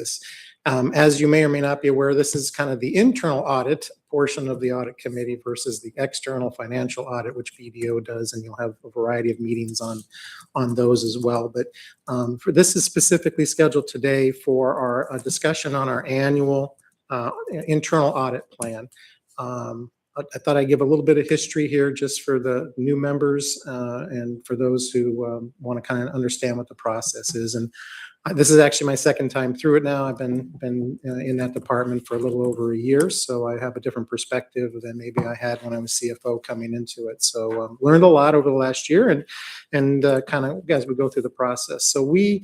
this. As you may or may not be aware, this is kind of the internal audit portion of the audit committee versus the external financial audit, which BDO does, and you'll have a variety of meetings on those as well. But for this is specifically scheduled today for our discussion on our annual internal audit plan. I thought I'd give a little bit of history here just for the new members and for those who want to kind of understand what the process is. And this is actually my second time through it now. I've been in that department for a little over a year, so I have a different perspective than maybe I had when I was CFO coming into it. So learned a lot over the last year, and kind of as we go through the process. So we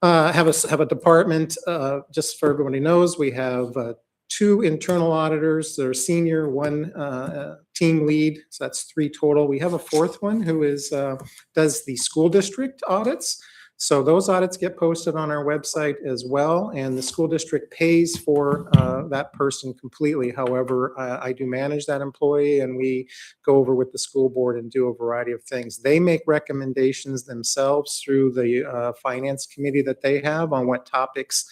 have a department. Just for everybody knows, we have 2 internal auditors that are senior, 1 team lead, so that's 3 total. We have a 4th one who does the school district audits. So those audits get posted on our website as well, and the school district pays for that person completely. However, I do manage that employee, and we go over with the school board and do a variety of things. They make recommendations themselves through the finance committee that they have on what topics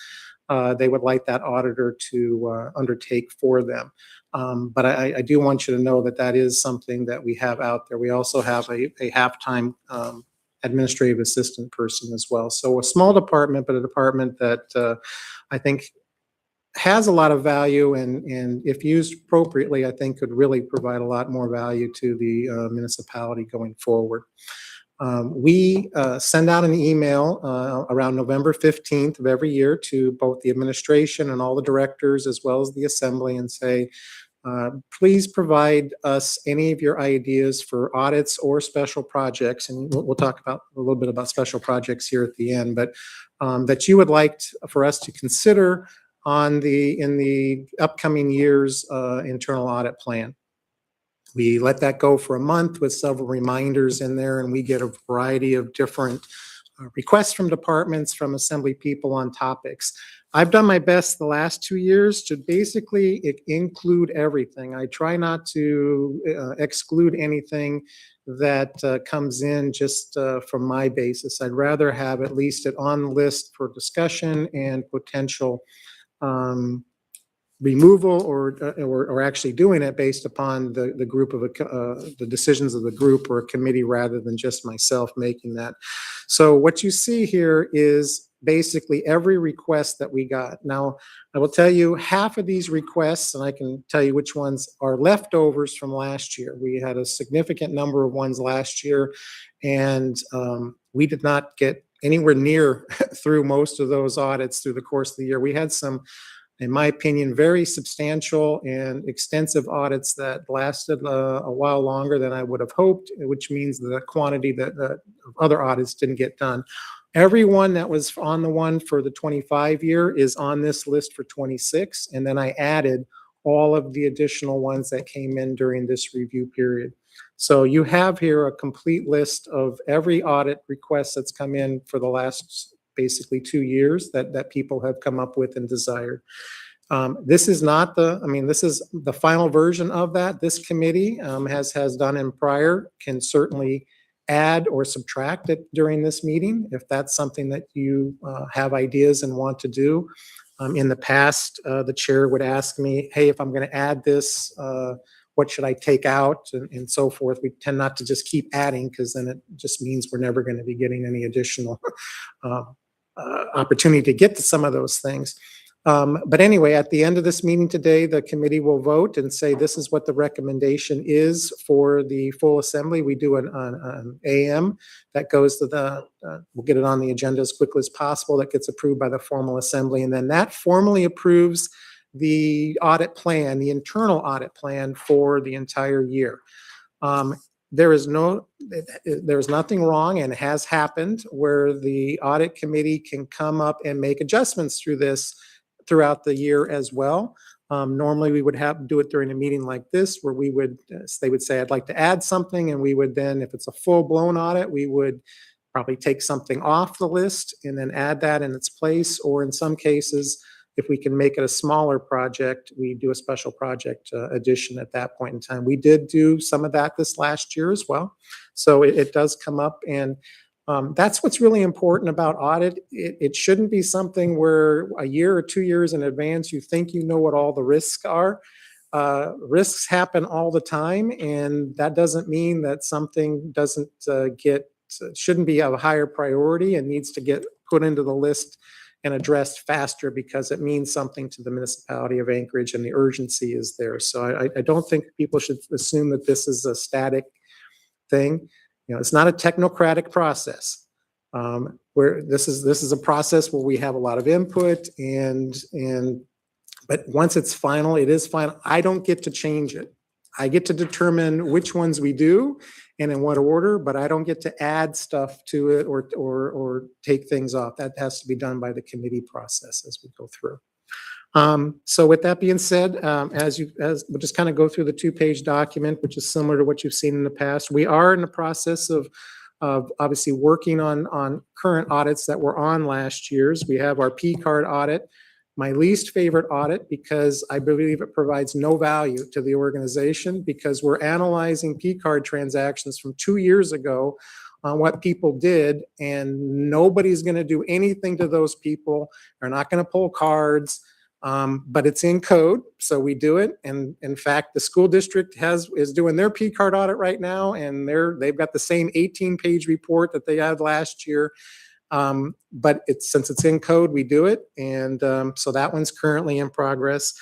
they would like that auditor to undertake for them. But I do want you to know that that is something that we have out there. We also have a half-time administrative assistant person as well. So a small department, but a department that I think has a lot of value, and if used appropriately, I think could really provide a lot more value to the municipality going forward. We send out an email around November 15th of every year to both the administration and all the directors as well as the assembly and say, please provide us any of your ideas for audits or special projects, and we'll talk about a little bit about special projects here at the end, but that you would like for us to consider in the upcoming year's internal audit plan. We let that go for a month with several reminders in there, and we get a variety of different requests from departments, from assembly people on topics. I've done my best the last 2 years to basically include everything. I try not to exclude anything that comes in just from my basis. I'd rather have at least it on the list for discussion and potential removal or actually doing it based upon the group of the decisions of the group or a committee rather than just myself making that. So what you see here is basically every request that we got. Now, I will tell you half of these requests, and I can tell you which ones are leftovers from last year. We had a significant number of ones last year, and we did not get anywhere near through most of those audits through the course of the year. We had some, in my opinion, very substantial and extensive audits that lasted a while longer than I would have hoped, which means the quantity that of other audits didn't get done. Everyone that was on the one for the 25 year is on this list for 26, and then I added all of the additional ones that came in during this review period. So you have here a complete list of every audit request that's come in for the last basically 2 years that people have come up with and desired. This is not this is the final version of that. This committee has done in prior, can certainly add or subtract it during this meeting if that's something that you have ideas and want to do. In the past, the chair would ask me, hey, if I'm going to add this, what should I take out, and so forth. We tend not to just keep adding because then it just means we're never going to be getting any additional opportunity to get to some of those things. But anyway, at the end of this meeting today, the committee will vote and say this is what the recommendation is for the full assembly. We do an AM that goes to we'll get it on the agenda as quickly as possible. That gets approved by the formal assembly, and then that formally approves the audit plan, the internal audit plan for the entire year. There's nothing wrong, and it has happened, where the audit committee can come up and make adjustments throughout the year as well. Normally we would do it during a meeting like this, where they would say, I'd like to add something, and we would then, if it's a full-blown audit, we would probably take something off the list and then add that in its place, or in some cases, if we can make it a smaller project, we do a special project addition at that point in time. We did do some of that this last year as well. So it does come up, and That's what's really important about audit. It shouldn't be something where a year or 2 years in advance you think you know what all the risks are. Risks happen all the time, and that doesn't mean that something doesn't shouldn't be of a higher priority and needs to get put into the list and addressed faster because it means something to the municipality of Anchorage and the urgency is there. So I don't think people should assume that this is a static thing. It's not a technocratic process. Where this is a process where we have a lot of input but once it's final, it is final. I don't get to change it. I get to determine which ones we do and in what order, but I don't get to add stuff to it or take things off. That has to be done by the committee process as we go through. So with that being said, as we'll just kind of go through the 2-page document, which is similar to what you've seen in the past. We are in the process of obviously working on current audits that were on last year's. We have our P card audit, my least favorite audit because I believe it provides no value to the organization because we're analyzing P card transactions from 2 years ago on what people did, and nobody's going to do anything to those people. They're not going to pull cards. But it's in code, so we do it. And in fact, the school district is doing their P card audit right now, and they've got the same 18-page report that they had last year. But since it's in code, we do it, and so that one's currently in progress.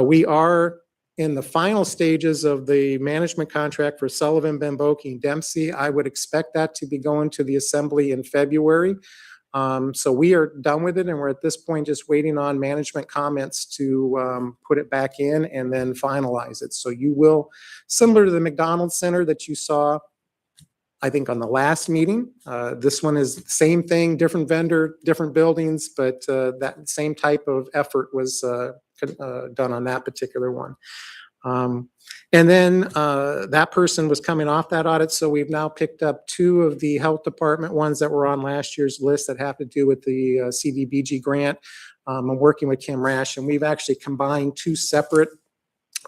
We are in the final stages of the management contract for Sullivan, Bamboki, and Dempsey. I would expect that to be going to the assembly in February. So we are done with it, and we're at this point just waiting on management comments to put it back in and then finalize it. So you will, similar to the McDonald's Center that you saw, I think on the last meeting, this one is the same thing, different vendor, different buildings, but that same type of effort was done on that particular one. And then that person was coming off that audit, so we've now picked up 2 of the health department ones that were on last year's list that have to do with the CDBG grant. I'm working with Kim Rash, and we've actually combined 2 separate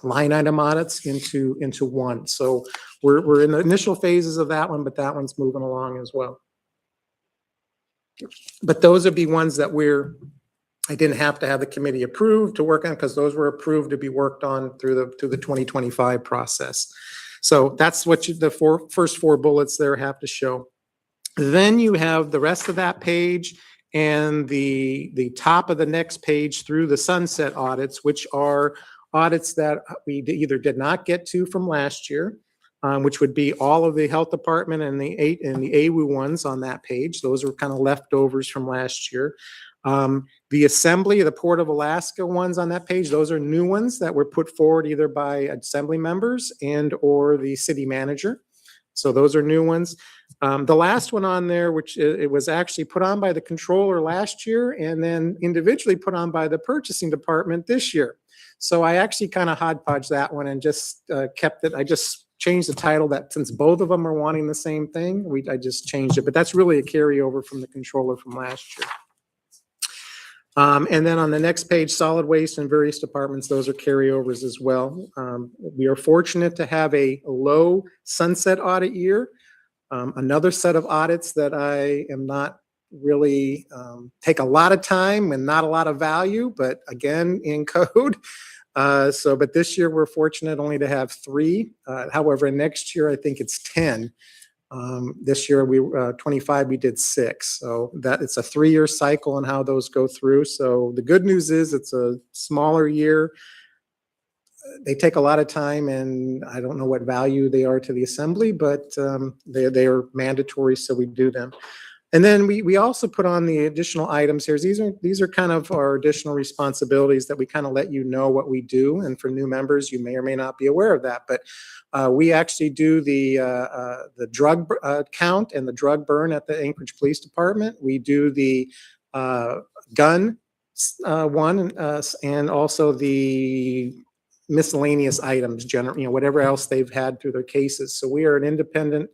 line item audits into one. So we're in the initial phases of that one, but that one's moving along as well. But those would be ones that I didn't have to have the committee approved to work on because those were approved to be worked on through the 2025 process. So that's what the first 4 bullets there have to show. Then you have the rest of that page and the top of the next page through the sunset audits, which are audits that we either did not get to from last year, which would be all of the health department and the AWU ones on that page. Those were kind of leftovers from last year. The assembly, the Port of Alaska ones on that page, those are new ones that were put forward either by assembly members and or the city manager. So those are new ones. The last one on there, which it was actually put on by the controller last year and then individually put on by the purchasing department this year. So I actually kind of hodgepodged that one and just kept it. I just changed the title that since both of them are wanting the same thing, I just changed it. But that's really a carryover from the controller from last year. And then on the next page, solid waste and various departments, those are carryovers as well. We are fortunate to have a low sunset audit year. Another set of audits that I am not really take a lot of time and not a lot of value, but again, in code. But this year we're fortunate only to have 3. However, next year I think it's 10. This year, 25, we did 6. So that it's a 3-year cycle on how those go through. So the good news is it's a smaller year. They take a lot of time, and I don't know what value they are to the assembly, but they are mandatory, so we do them. And then we also put on the additional items here. These are kind of our additional responsibilities that we kind of let you know what we do. And for new members, you may or may not be aware of that. But we actually do the drug count and the drug burn at the Anchorage Police Department. We do the gun one and also the miscellaneous items, whatever else they've had through their cases. So we are an independent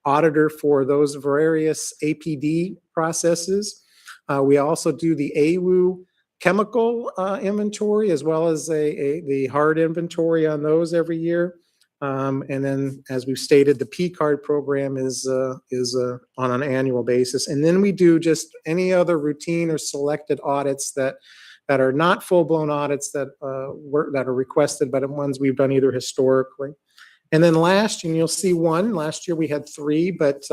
auditor for those various APD processes. We also do the AWU chemical inventory as well as the hard inventory on those every year. And then, as we've stated, the P card program is on an annual basis. And then we do just any other routine or selected audits that are not full-blown audits that are requested, but ones we've done either historically. And then last year we had 3, but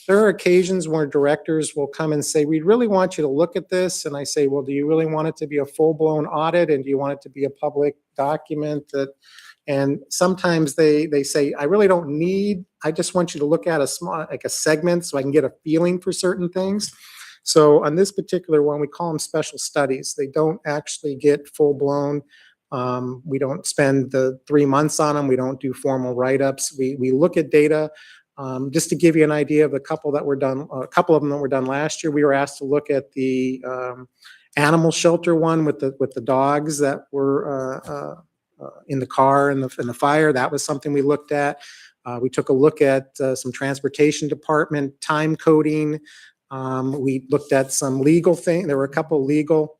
there are occasions where directors will come and say, we really want you to look at this. And I say, well, do you really want it to be a full-blown audit? And do you want it to be a public document and sometimes they say, I really don't need, I just want you to look at a small, like a segment so I can get a feeling for certain things. So on this particular one, we call them special studies. They don't actually get full-blown. We don't spend the 3 months on them. We don't do formal write-ups. We look at data. Just to give you an idea of a couple of them that were done last year, we were asked to look at the animal shelter one with the dogs that were in the car in the fire. That was something we looked at. We took a look at some transportation department time coding. We looked at some legal thing. There were a couple legal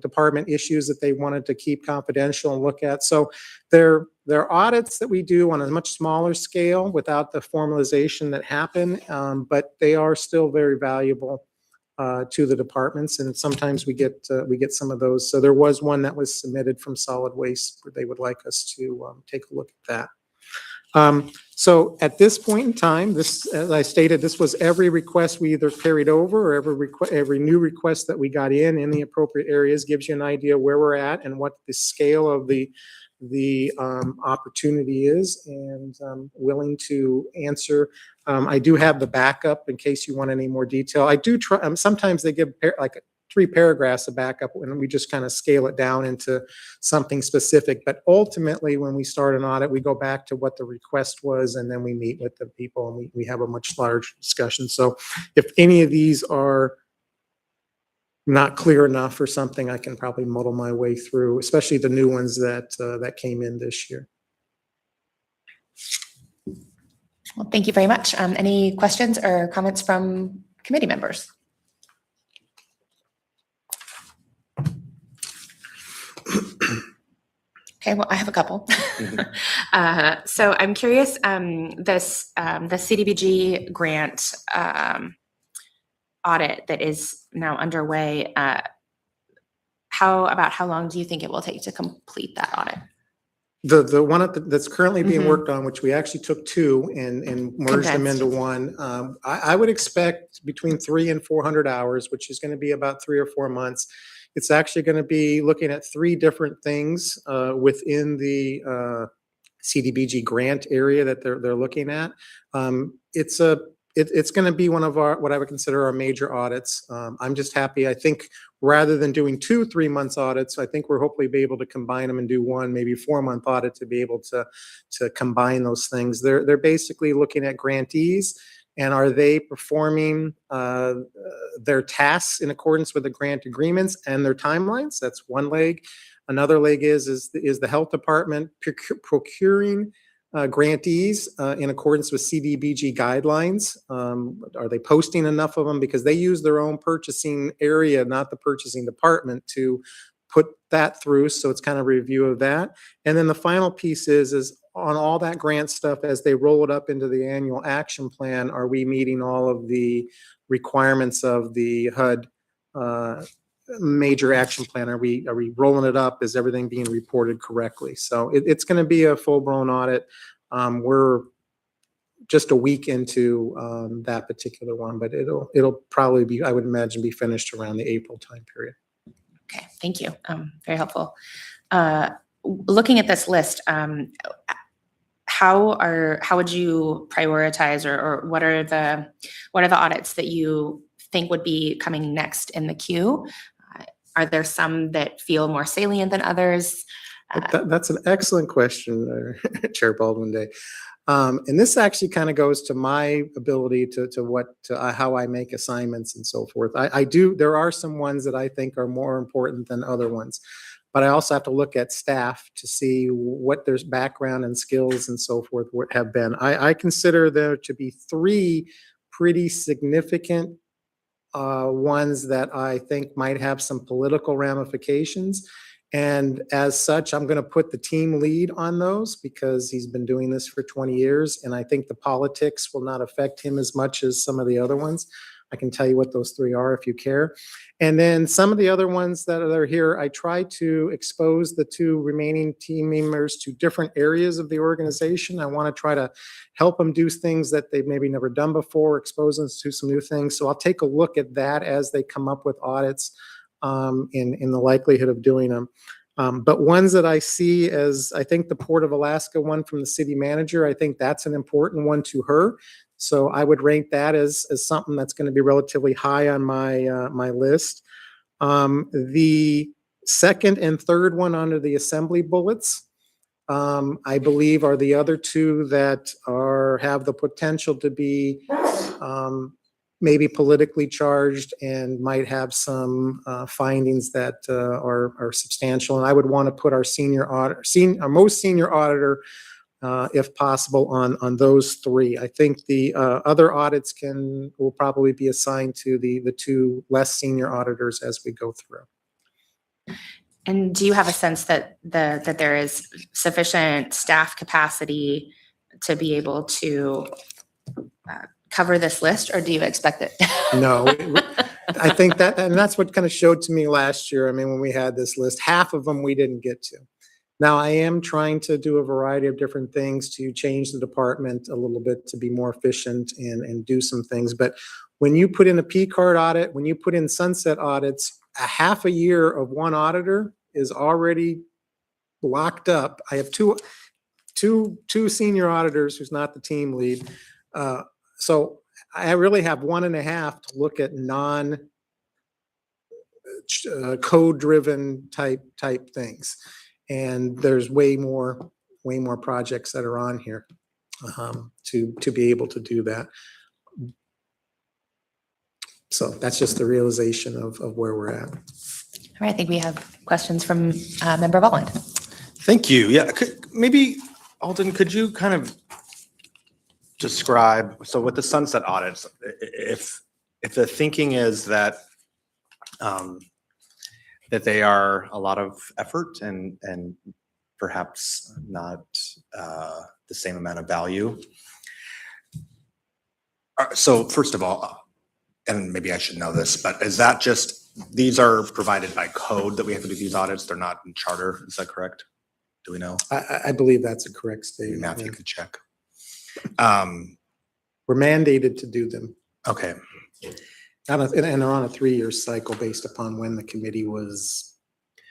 department issues that they wanted to keep confidential and look at. So there are audits that we do on a much smaller scale without the formalization that happen, but they are still very valuable to the departments, and sometimes we get some of those. So there was one that was submitted from solid waste where they would like us to take a look at that. So at this point in time, this, as I stated, this was every request we either carried over or every new request that we got in the appropriate areas. Gives you an idea where we're at and what the scale of the opportunity is, and I'm willing to answer. I do have the backup in case you want any more detail. I do try, sometimes they give like 3 paragraphs of backup and we just kind of scale it down into something specific. But ultimately, when we start an audit, we go back to what the request was, and then we meet with the people and we have a much larger discussion. So if any of these are not clear enough or something, I can probably muddle my way through, especially the new ones that came in this year. Well, thank you very much. Any questions or comments from committee members? Okay, well, I have a couple. So I'm curious, the CDBG grant audit that is now underway, how long do you think it will take to complete that audit? The one that's currently being worked on, which we actually took 2 and merged them into one, I would expect between 300 and 400 hours, which is going to be about 3 or 4 months. It's actually going to be looking at 3 different things within the CDBG grant area that they're looking at. It's going to be one of our, what I would consider our major audits. I'm just happy. I think rather than doing 2 3-month audits, I think we're hopefully be able to combine them and do one, maybe 4-month audit to be able to combine those things. They're basically looking at grantees and are they performing their tasks in accordance with the grant agreements and their timelines. That's one leg. Another leg is the health department procuring grantees in accordance with CDBG guidelines. Are they posting enough of them? Because they use their own purchasing area, not the purchasing department, to put that through. So it's kind of a review of that. And then the final piece is on all that grant stuff, as they roll it up into the annual action plan, are we meeting all of the requirements of the HUD major action plan? Are we rolling it up? Is everything being reported correctly? So it's going to be a full-blown audit. We're just a week into that particular one, but it'll probably be, I would imagine, be finished around the April time period. Okay, thank you. Very helpful. Looking at this list, how would you prioritize, or what are the audits that you think would be coming next in the queue? Are there some that feel more salient than others? That's an excellent question, Chair Baldwin Day. And this actually kind of goes to my ability to how I make assignments and so forth. There are some ones that I think are more important than other ones, but I also have to look at staff to see what their background and skills and so forth have been. I consider there to be 3 pretty significant ones that I think might have some political ramifications. And as such, I'm going to put the team lead on those because he's been doing this for 20 years. And I think the politics will not affect him as much as some of the other ones. I can tell you what those three are if you care. And then some of the other ones that are here, I try to expose the two remaining team members to different areas of the organization. I want to try to help them do things that they've maybe never done before, expose them to some new things. So I'll take a look at that as they come up with audits in the likelihood of doing them. But ones that I see as, I think the Port of Alaska one from the city manager, I think that's an important one to her. So I would rank that as something that's going to be relatively high on my list. The second and third one under the assembly bullets, I believe are the other two that have the potential to be maybe politically charged and might have some findings that are substantial. And I would want to put our our most senior auditor, if possible, on those three. I think the other audits will probably be assigned to the two less senior auditors as we go through. And do you have a sense that there is sufficient staff capacity to be able to cover this list, or do you expect it? No, I think that's what kind of showed to me last year. I mean, when we had this list, half of them we didn't get to. Now, I am trying to do a variety of different things to change the department a little bit to be more efficient and do some things. But when you put in a P-card audit, when you put in sunset audits, a half a year of one auditor is already locked up. I have two senior auditors who's not the team lead. So I really have 1.5 to look at code-driven type things. And there's way more projects that are on here to be able to do that. So that's just the realization of where we're at. All right, I think we have questions from Member Volland. Thank you. Yeah, maybe Alden, could you kind of describe, so with the sunset audits, if the thinking is that that they are a lot of effort and perhaps not the same amount of value. So first of all, and maybe I should know this, but is that just, these are provided by code that we have to do these audits? They're not in charter, is that correct? Do we know? I believe that's a correct statement. Matthew could check. We're mandated to do them. Okay. And they're on a 3-year cycle based upon when the committee was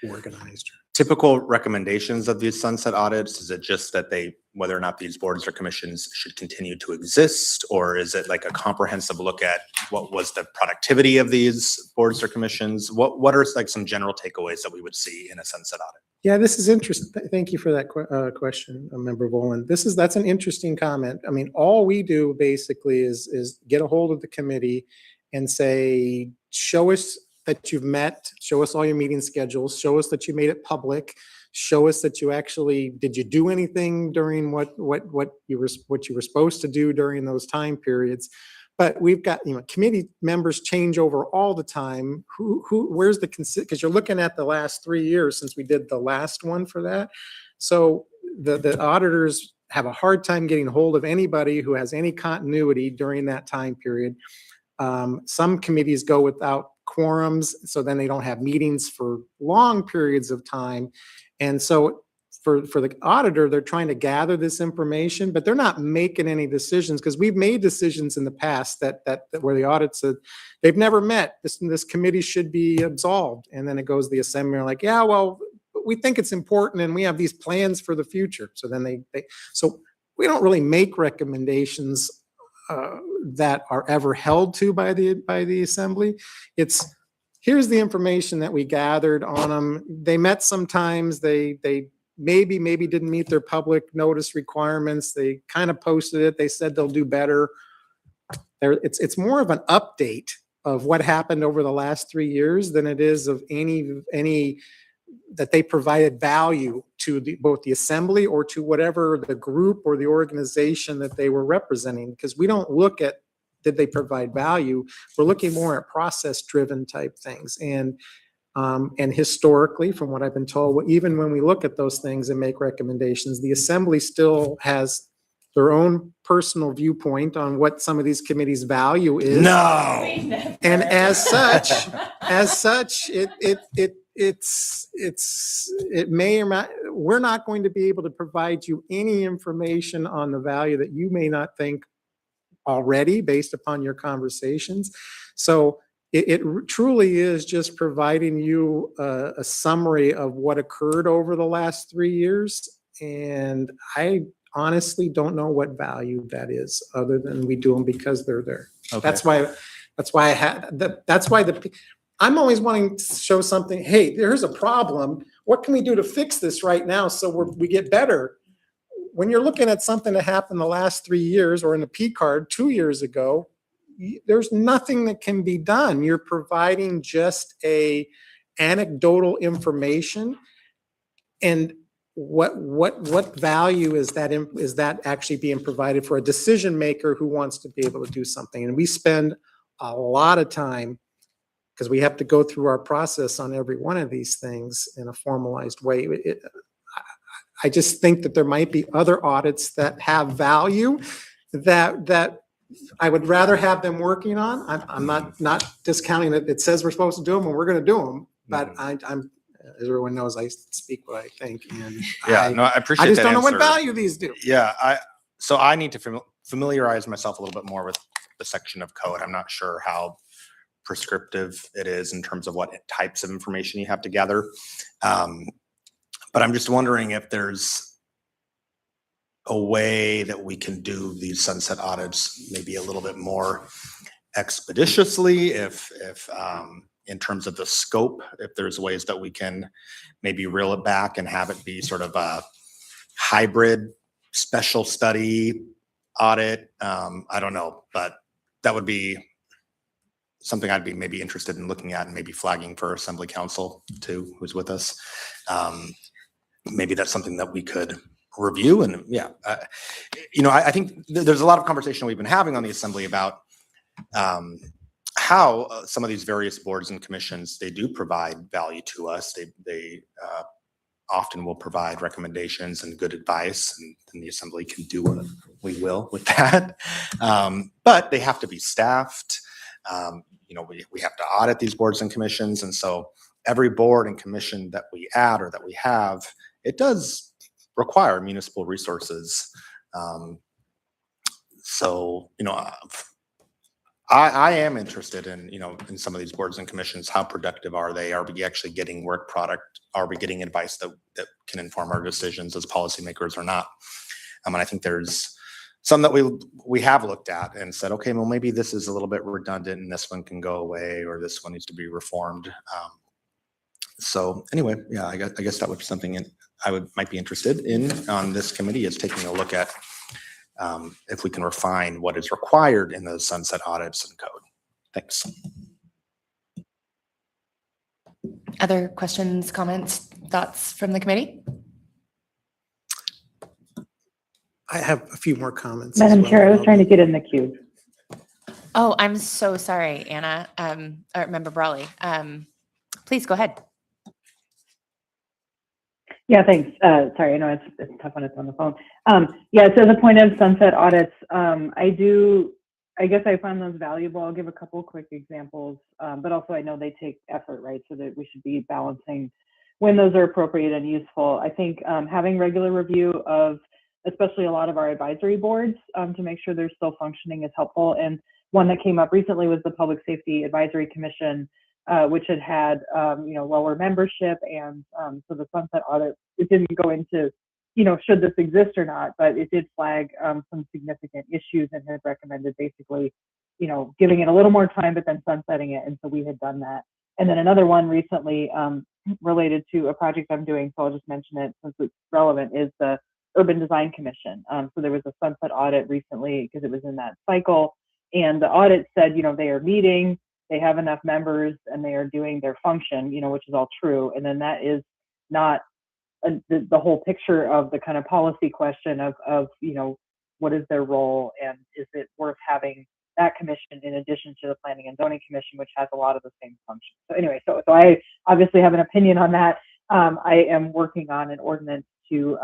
organized. Typical recommendations of these sunset audits, is it just that whether or not these boards or commissions should continue to exist? Or is it like a comprehensive look at what was the productivity of these boards or commissions? What are like some general takeaways that we would see in a sunset audit? Yeah, this is interesting. Thank you for that question, Member Voland. That's an interesting comment. I mean, all we do basically is get a hold of the committee and say, show us that you've met, show us all your meeting schedules, show us that you made it public, show us that did you do anything during what you were supposed to do during those time periods. But we've got, committee members change over all the time. Where's the because you're looking at the last 3 years since we did the last one for that. So the auditors have a hard time getting hold of anybody who has any continuity during that time period. Some committees go without quorums, so then they don't have meetings for long periods of time. And so for the auditor, they're trying to gather this information, but they're not making any decisions, because we've made decisions in the past that where the audit said they've never met, this committee should be absolved. And then it goes to the assembly, like, yeah, well, we think it's important and we have these plans for the future. So then so we don't really make recommendations that are ever held to by the assembly. It's, here's the information that we gathered on them. They met sometimes, they maybe didn't meet their public notice requirements. They kind of posted it. They said they'll do better. It's more of an update of what happened over the last 3 years than it is of any that they provided value to both the assembly or to whatever the group or the organization that they were representing. Because we don't look at did they provide value? We're looking more at process-driven type things. And historically, from what I've been told, even when we look at those things and make recommendations, the assembly still has their own personal viewpoint on what some of these committees' value is. No. And as such, it may or not, we're not going to be able to provide you any information on the value that you may not think already based upon your conversations. So it truly is just providing you a summary of what occurred over the last 3 years. And I honestly don't know what value that is, other than we do them because they're there. Okay. That's why I'm always wanting to show something. Hey, there's a problem. What can we do to fix this right now so we get better? When you're looking at something that happened the last 3 years, or in a P card 2 years ago, there's nothing that can be done. You're providing just a anecdotal information. And what value is that actually being provided for a decision maker who wants to be able to do something? And we spend a lot of time, because we have to go through our process on every one of these things in a formalized way. I just think that there might be other audits that have value that I would rather have them working on. I'm not discounting that it says we're supposed to do them and we're going to do them, but I'm, as everyone knows, I speak what I think, and Yeah, no, I appreciate I just that don't know what answer. value these do. Yeah, so I need to familiarize myself a little bit more with the section of code. I'm not sure how prescriptive it is in terms of what types of information you have to gather. But I'm just wondering if there's a way that we can do these sunset audits maybe a little bit more expeditiously, if in terms of the scope, if there's ways that we can maybe reel it back and have it be sort of a hybrid special study audit. I don't know, but that would be something I'd be maybe interested in looking at and maybe flagging for Assembly Council too, who's with us. Maybe that's something that we could review. And yeah, I think there's a lot of conversation we've been having on the Assembly about how some of these various boards and commissions, they do provide value to us. They often will provide recommendations and good advice, and the Assembly can do what we will with that. But they have to be staffed. We have to audit these boards and commissions. And so every board and commission that we add or that we have, it does require municipal resources. I am interested in, in some of these boards and commissions. How productive are they? Are we actually getting work product? Are we getting advice that can inform our decisions as policymakers or not? And I think there's some that we have looked at and said, okay, well, maybe this is a little bit redundant and this one can go away, or this one needs to be reformed. So anyway, yeah, I guess that would be something might be interested in on this committee, is taking a look at if we can refine what is required in those sunset audits and code. Thanks. Other questions, comments, thoughts from the committee? I have a few more comments. Madam Chair, I was trying to get in the queue. Oh, I'm so sorry, Anna, or Member Brawley. Please go ahead. Yeah, thanks. Sorry, I know it's tough when it's on the phone. Yeah, so the point of sunset audits, I guess I found those valuable. I'll give a couple quick examples, but also I know they take effort, right? So that we should be balancing when those are appropriate and useful. I think having regular review of especially a lot of our advisory boards to make sure they're still functioning is helpful. And one that came up recently was the Public Safety Advisory Commission, which had lower membership. And so the sunset audit, it didn't go into, should this exist or not, but it did flag some significant issues and had recommended basically, giving it a little more time, but then sunsetting it. And so we had done that. And then another one recently related to a project I'm doing, so I'll just mention it since it's relevant, is the Urban Design Commission. So there was a sunset audit recently because it was in that cycle. And the audit said, they are meeting, they have enough members, and they are doing their function, which is all true. And then that is not the whole picture of the kind of policy question of what is their role, and is it worth having that commission in addition to the Planning and Zoning Commission, which has a lot of the same functions. So anyway, so I obviously have an opinion on that. I am working on an ordinance to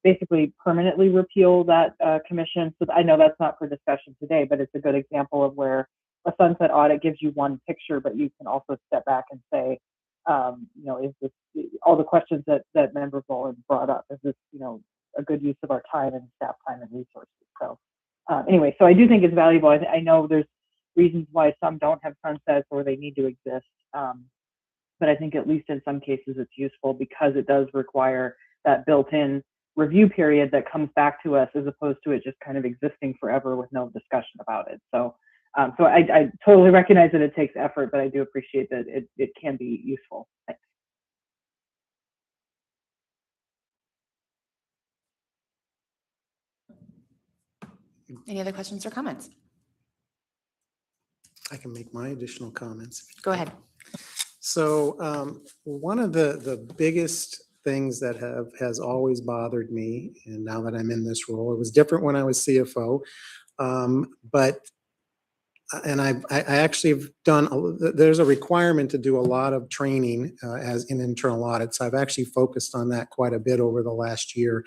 basically permanently repeal that commission. So I know that's not for discussion today, but it's a good example of where a sunset audit gives you one picture, but you can also step back and say, is this all the questions that Member Boland brought up? Is this, a good use of our time and staff time and resources? So anyway, so I do think it's valuable. I know there's reasons why some don't have sunsets or they need to exist. But I think at least in some cases it's useful because it does require that built-in review period that comes back to us as opposed to it just kind of existing forever with no discussion about it. So I totally recognize that it takes effort, but I do appreciate that it can be useful. Thanks. Any other questions or comments? I can make my additional comments. Go ahead. So one of the biggest things that has always bothered me, and now that I'm in this role, it was different when I was CFO, and I actually have done, there's a requirement to do a lot of training as in internal audits. I've actually focused on that quite a bit over the last year,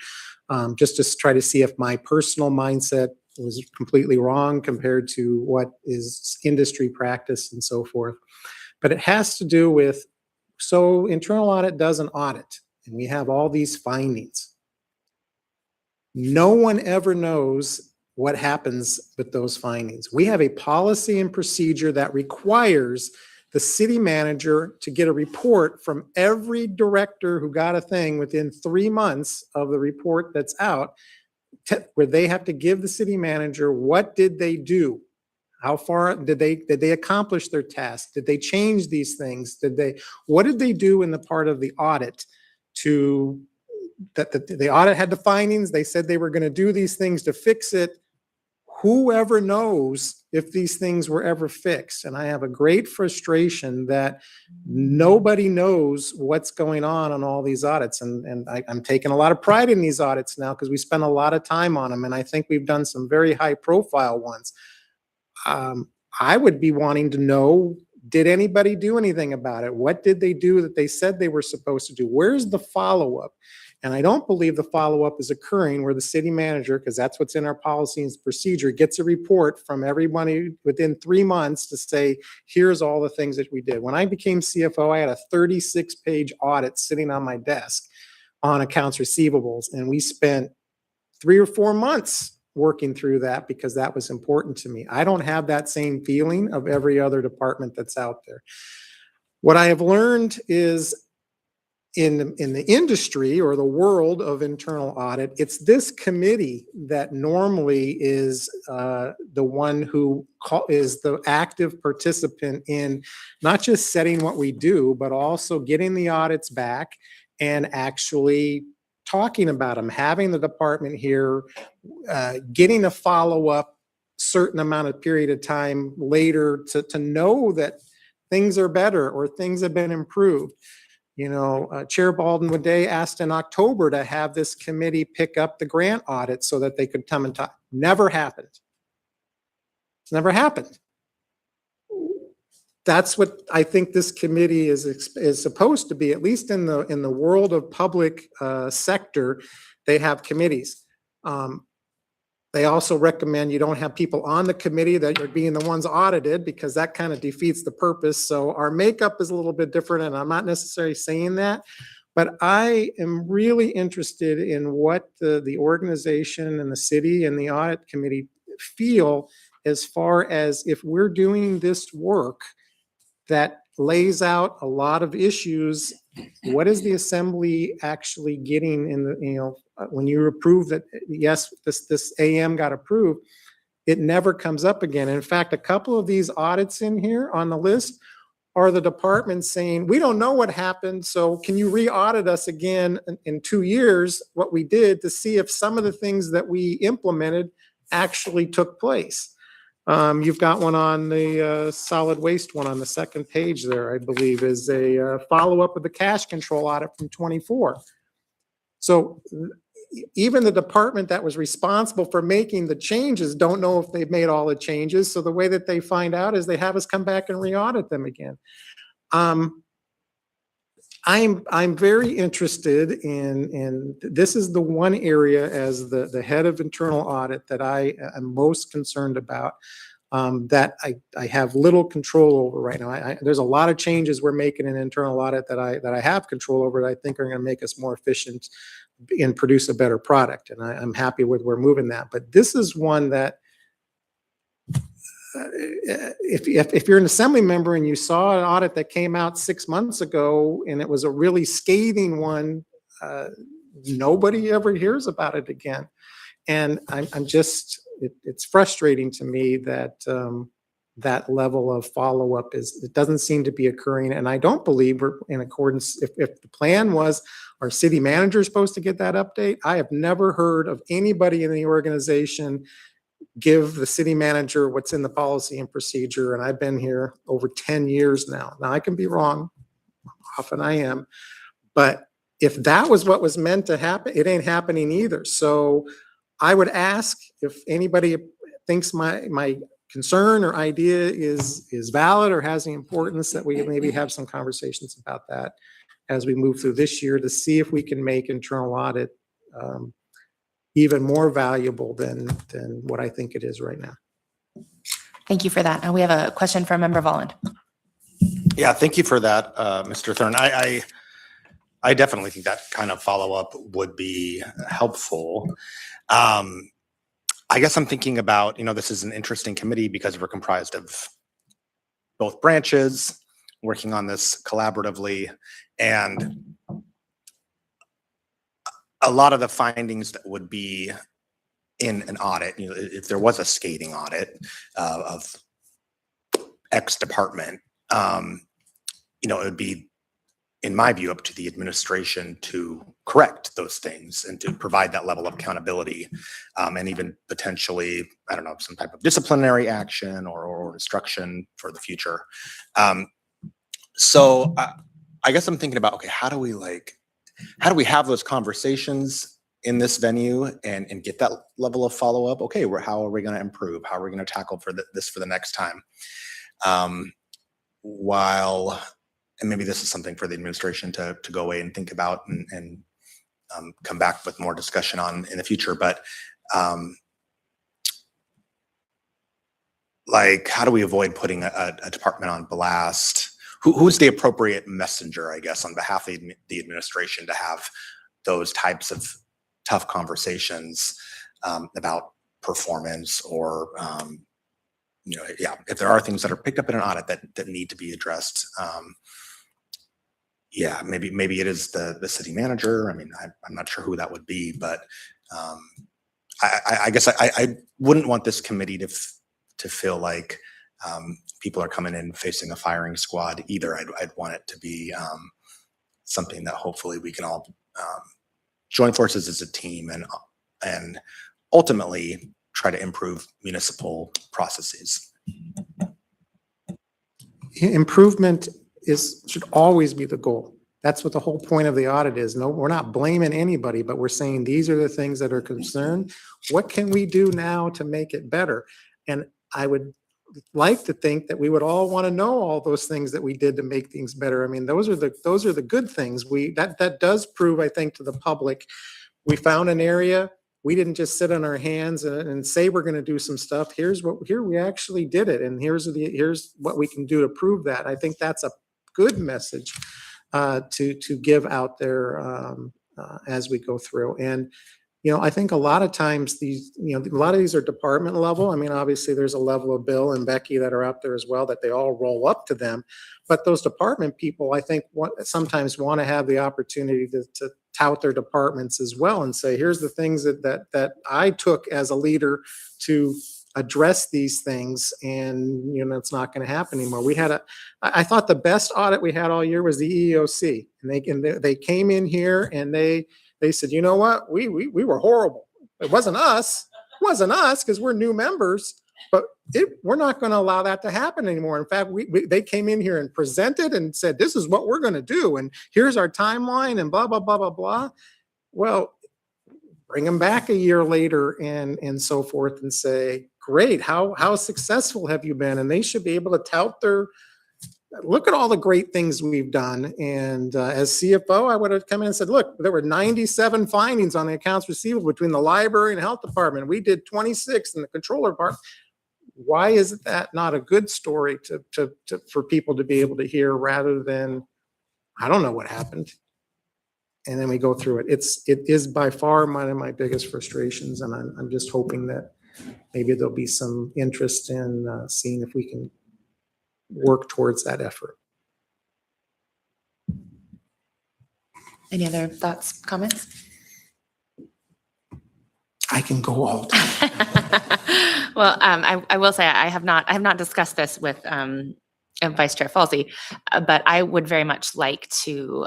just to try to see if my personal mindset was completely wrong compared to what is industry practice and so forth. But it has to do with, so internal audit does an audit, and we have all these findings. No one ever knows what happens with those findings. We have a policy and procedure that requires the city manager to get a report from every director who got a thing within 3 months of the report that's out, where they have to give the city manager, what did they do? How far did they accomplish their task? Did they change these things? What did they do in the part of the audit that the audit had the findings? They said they were going to do these things to fix it. Whoever knows if these things were ever fixed? And I have a great frustration that nobody knows what's going on all these audits. And I'm taking a lot of pride in these audits now because we spend a lot of time on them. And I think we've done some very high profile ones. I would be wanting to know, did anybody do anything about it? What did they do that they said they were supposed to do? Where's the follow-up? And I don't believe the follow-up is occurring where the city manager, because that's what's in our policy and procedure, gets a report from everybody within 3 months to say, here's all the things that we did. When I became CFO, I had a 36-page audit sitting on my desk on accounts receivables, and we spent 3 or 4 months working through that because that was important to me. I don't have that same feeling of every other department that's out there. What I have learned is in the industry or the world of internal audit, it's this committee that normally is the one who is the active participant in not just setting what we do, but also getting the audits back and actually talking about them, having the department here, getting a follow-up certain amount of period of time later to know that things are better or things have been improved. Chair Baldwin-Day asked in October to have this committee pick up the grant audit so that they could come and talk. Never happened. It's never happened. That's what I think this committee is supposed to be, at least in the world of public sector. They have committees. They also recommend you don't have people on the committee that are being the ones audited because that kind of defeats the purpose. So our makeup is a little bit different, and I'm not necessarily saying that, but I am really interested in what the organization and the city and the audit committee feel as far as if we're doing this work that lays out a lot of issues. What is the assembly actually getting in the, when you approve that, yes, this AM got approved, it never comes up again. In fact, a couple of these audits in here on the list are the department saying, we don't know what happened, so can you re-audit us again in 2 years, what we did, to see if some of the things that we implemented actually took place. You've got one on the solid waste one on the second page there, I believe, is a follow-up of the cash control audit from 24. So even the department that was responsible for making the changes don't know if they've made all the changes. So the way that they find out is they have us come back and re-audit them again. I'm very interested in this is the one area as the head of internal audit that I am most concerned about, that I have little control over right now. There's a lot of changes we're making in internal audit that I have control over that I think are going to make us more efficient and produce a better product. And I'm happy with where we're moving that. But this is one that if you're an assembly member and you saw an audit that came out 6 months ago and it was a really scathing one, nobody ever hears about it again. And I'm just, it's frustrating to me that that level of follow-up it doesn't seem to be occurring. And I don't believe we're in accordance, if the plan was our city manager is supposed to get that update. I have never heard of anybody in the organization give the city manager what's in the policy and procedure. And I've been here over 10 years now. Now I can be wrong, often I am, but if that was what was meant to happen, it ain't happening either. So I would ask if anybody thinks my concern or idea is valid or has the importance, that we maybe have some conversations about that as we move through this year to see if we can make internal audit even more valuable than what I think it is right now. Thank you for that. And we have a question from Member Volland. Yeah, thank you for that, Mr. Thurn. I definitely think that kind of follow-up would be helpful. I guess I'm thinking about, this is an interesting committee because we're comprised of both branches working on this collaboratively, and a lot of the findings that would be in an audit, if there was a scathing audit of X department, it would be, in my view, up to the administration to correct those things and to provide that level of accountability, and even potentially, I don't know, some type of disciplinary action or instruction for the future. So I guess I'm thinking about, okay, how do we have those conversations in this venue and get that level of follow-up? Okay, how are we going to improve? How are we going to tackle this for the next time? And maybe this is something for the administration to go away and think about and come back with more discussion on in the future. But how do we avoid putting a department on blast? Who's the appropriate messenger, I guess, on behalf of the administration to have those types of tough conversations about performance or, if there are things that are picked up in an audit that need to be addressed. Maybe it is the city manager. I mean, I'm not sure who that would be, but I guess I wouldn't want this committee to feel like people are coming in facing a firing squad either. I'd want it to be something that hopefully we can all join forces as a team and ultimately try to improve municipal processes. Improvement should always be the goal. That's what the whole point of the audit is. No, we're not blaming anybody, but we're saying these are the things that are concerned. What can we do now to make it better? And I would like to think that we would all want to know all those things that we did to make things better. I mean, those are the good things. That does prove, I think, to the public, we found an area. We didn't just sit on our hands and say we're going to do some stuff. Here we actually did it, and here's what we can do to prove that. I think that's a good message to give out there as we go through. And I think a lot of times a lot of these are department level. I mean, obviously there's a level of Bill and Becky that are out there as well, that they all roll up to them. But those department people, I think, sometimes want to have the opportunity to tout their departments as well and say, here's the things that I took as a leader to address these things, and it's not going to happen anymore. I thought the best audit we had all year was the EEOC, and they came in here and they said, you know what, we were horrible. It wasn't us because we're new members, but we're not going to allow that to happen anymore. In fact, they came in here and presented and said, this is what we're going to do, and here's our timeline, and blah, blah, blah, blah, blah. Well, bring them back a year later and so forth and say, great, how successful have you been? And they should be able to tout look at all the great things we've done. And as CFO, I would have come in and said, look, there were 97 findings on the accounts receivable between the library and health department. We did 26 in the controller part. Why is that not a good story for people to be able to hear rather than, I don't know what happened. And then we go through it. It is by far one of my biggest frustrations. And I'm just hoping that maybe there'll be some interest in seeing if we can work towards that effort. Any other thoughts, comments? I can go all day. Well, I will say I have not discussed this with Vice Chair Falsey, but I would very much like to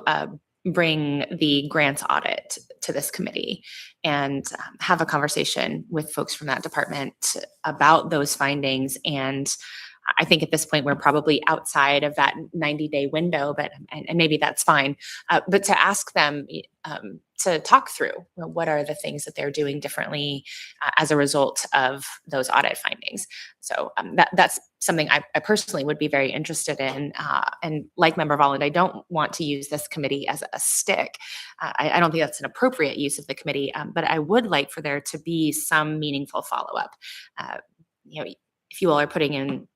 bring the grants audit to this committee and have a conversation with folks from that department about those findings. And I think at this point, we're probably outside of that 90-day window, and maybe that's fine. But to ask them to talk through what are the things that they're doing differently as a result of those audit findings. So that's something I personally would be very interested in. And like Member Volland, I don't want to use this committee as a stick. I don't think that's an appropriate use of the committee, but I would like for there to be some meaningful follow-up. If you all are putting in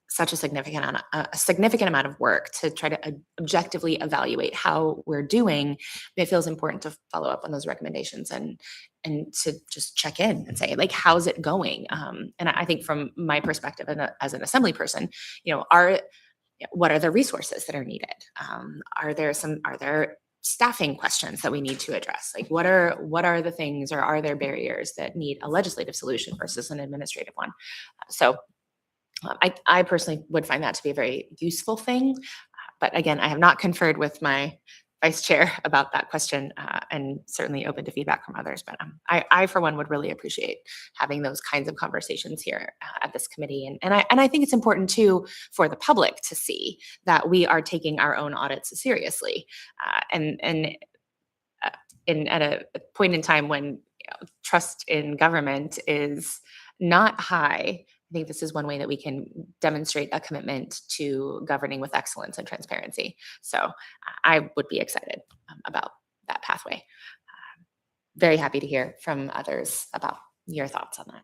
such a significant amount of work to try to objectively evaluate how we're doing, it feels important to follow up on those recommendations and to just check in and say, like, how's it going? And I think from my perspective as an assembly person, what are the resources that are needed? Are there staffing questions that we need to address? Like, what are the things, or are there barriers that need a legislative solution versus an administrative one? So I personally would find that to be a very useful thing. But again, I have not conferred with my vice chair about that question, and certainly open to feedback from others. But I, for one, would really appreciate having those kinds of conversations here at this committee. And I think it's important too for the public to see that we are taking our own audits seriously. At a point in time when trust in government is not high, I think this is one way that we can demonstrate a commitment to governing with excellence and transparency. So I would be excited about that pathway. Very happy to hear from others about your thoughts on that.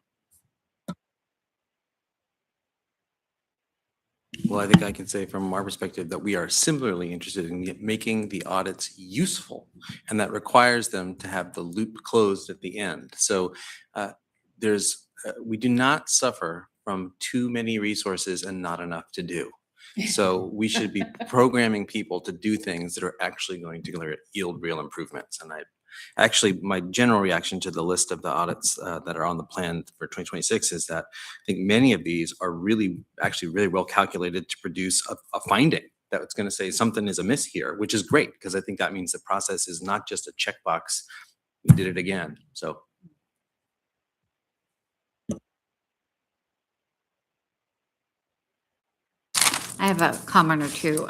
Well, I think I can say from our perspective that we are similarly interested in making the audits useful, and that requires them to have the loop closed at the end. So we do not suffer from too many resources and not enough to do. So we should be programming people to do things that are actually going to yield real improvements. And my general reaction to the list of the audits that are on the plan for 2026 is that I think many of these are really well calculated to produce a finding that it's going to say something is amiss here, which is great, because I think that means the process is not just a checkbox. We did it again. So. I have a comment or two,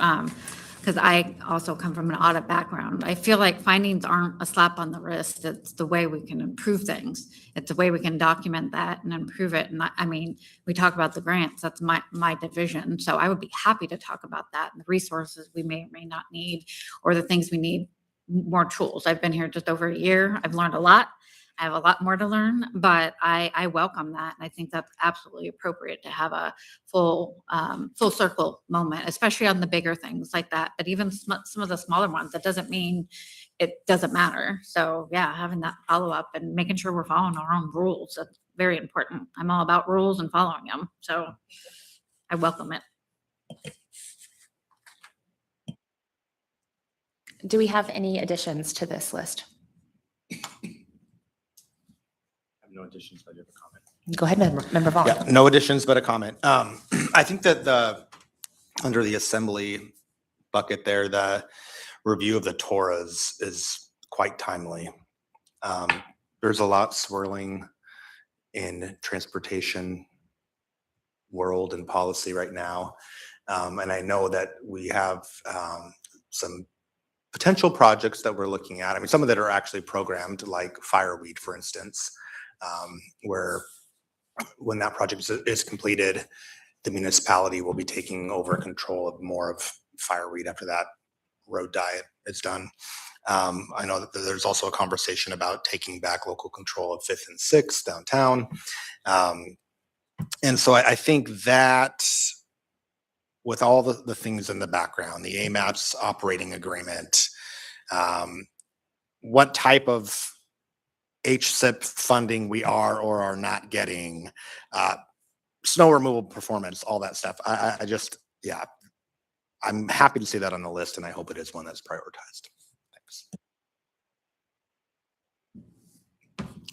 because I also come from an audit background. I feel like findings aren't a slap on the wrist. It's the way we can improve things. It's the way we can document that and improve it. And I mean, we talk about the grants, that's my division. So I would be happy to talk about that and the resources we may or may not need, or the things we need, more tools. I've been here just over a year. I've learned a lot. I have a lot more to learn, but I welcome that. And I think that's absolutely appropriate to have a full circle moment, especially on the bigger things like that. But even some of the smaller ones, that doesn't mean it doesn't matter. So yeah, having that follow up and making sure we're following our own rules, that's very important. I'm all about rules and following them. So I welcome it. Do we have any additions to this list? No additions, but I have a comment. Go ahead, Member Vaughn. Yeah, no additions, but a comment. I think that under the assembly bucket there, the review of the Torahs is quite timely. There's a lot swirling in transportation world and policy right now. And I know that we have some potential projects that we're looking at. I mean, some of that are actually programmed, like fireweed, for instance, where when that project is completed, the municipality will be taking over control of more of fireweed after that road diet is done. I know that there's also a conversation about taking back local control of 5th and 6th downtown. And so I think that with all the things in the background, the AMAPS operating agreement, what type of HSIP funding we are or are not getting, snow removal performance, all that stuff. I just, yeah, I'm happy to see that on the list, and I hope it is one that's prioritized. Thanks.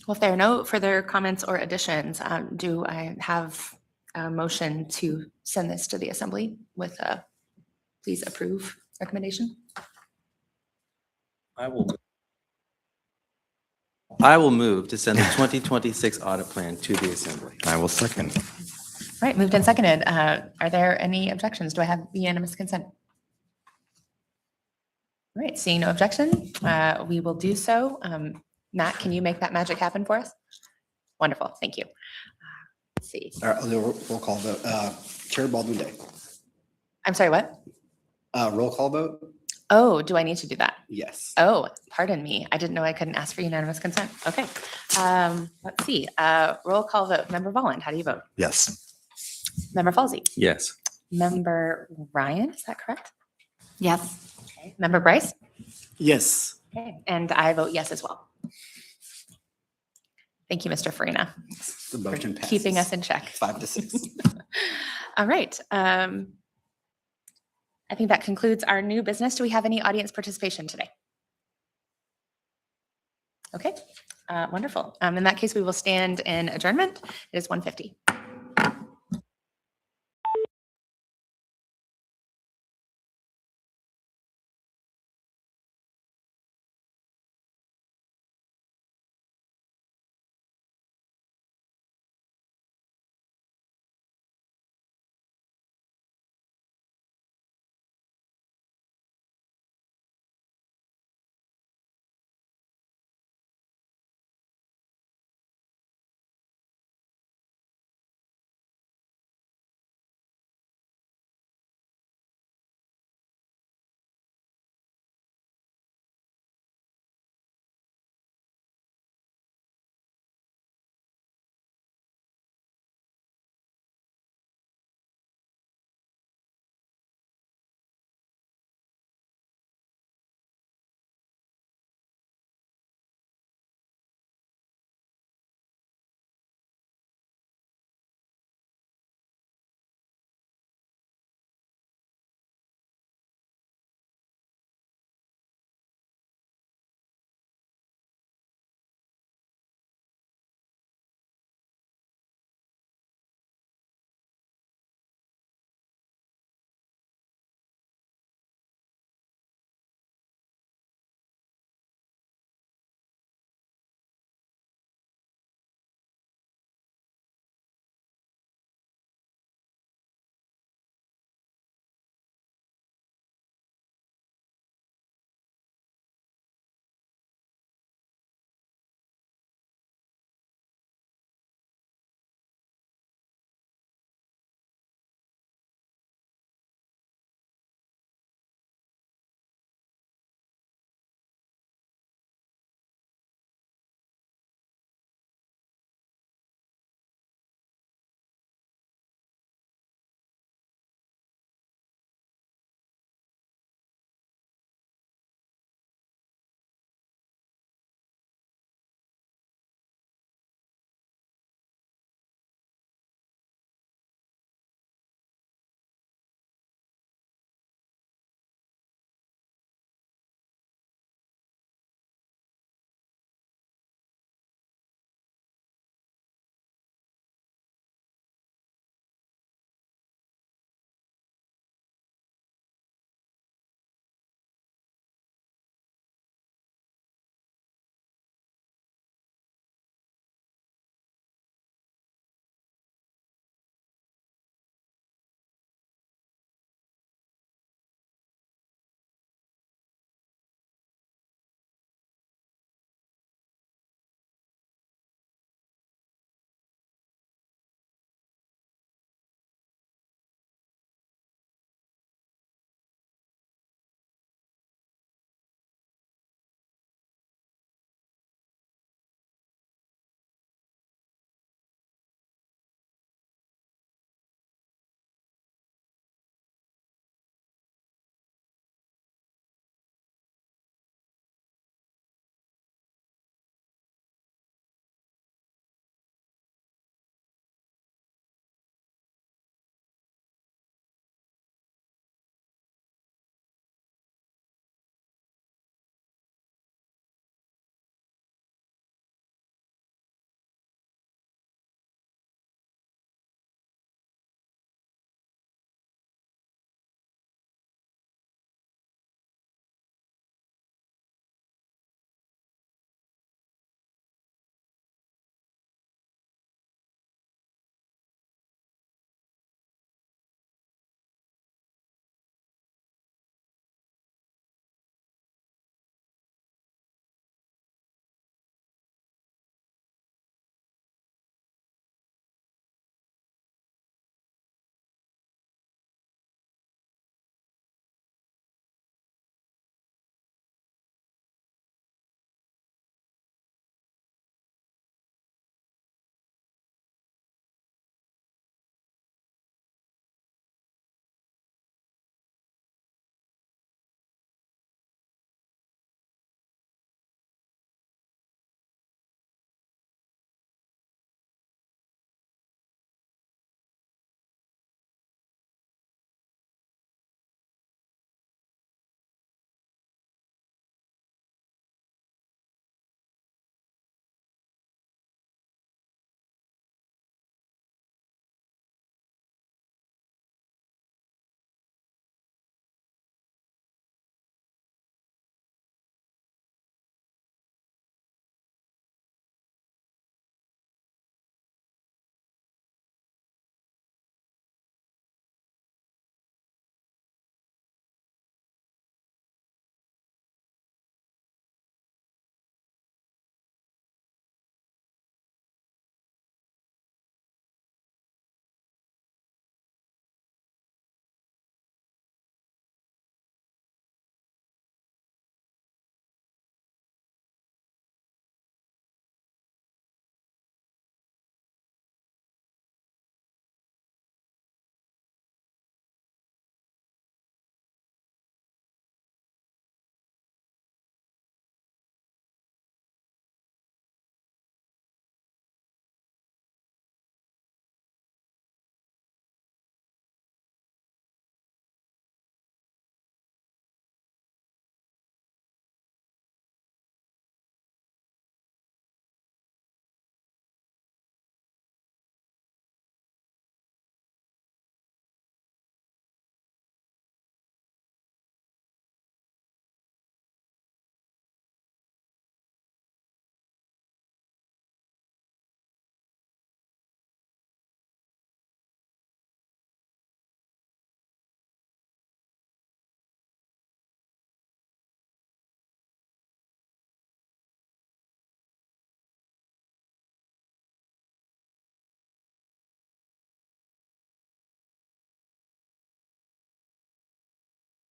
Well, if there are no further comments or additions, do I have a motion to send this to the assembly with a please approve recommendation? I will move to send the 2026 audit plan to the assembly. I will second. All right, moved and seconded. Are there any objections? Do I have unanimous consent? All right, seeing no objection, we will do so. Matt, can you make that magic happen for us? Wonderful, thank you. Let's see. All right, roll call vote. Chair Baldwin Day. I'm sorry, what? Roll call vote? Oh, do I need to do that? Yes. Oh, pardon me. I didn't know I couldn't ask for unanimous consent. Okay. Let's see. Roll call vote. Member Volland, how do you vote? Yes. Member Falsey? Yes. Member Ryan, is that correct? Yes. Okay. Member Bryce? Yes. Okay. And I vote yes as well. Thank you, Mr. Farina, The motion for passes. keeping us in check. 5-6. All right. I think that concludes our new business. Do we have any audience participation today? Okay, wonderful. In that case, we will stand in adjournment. It is 1:50.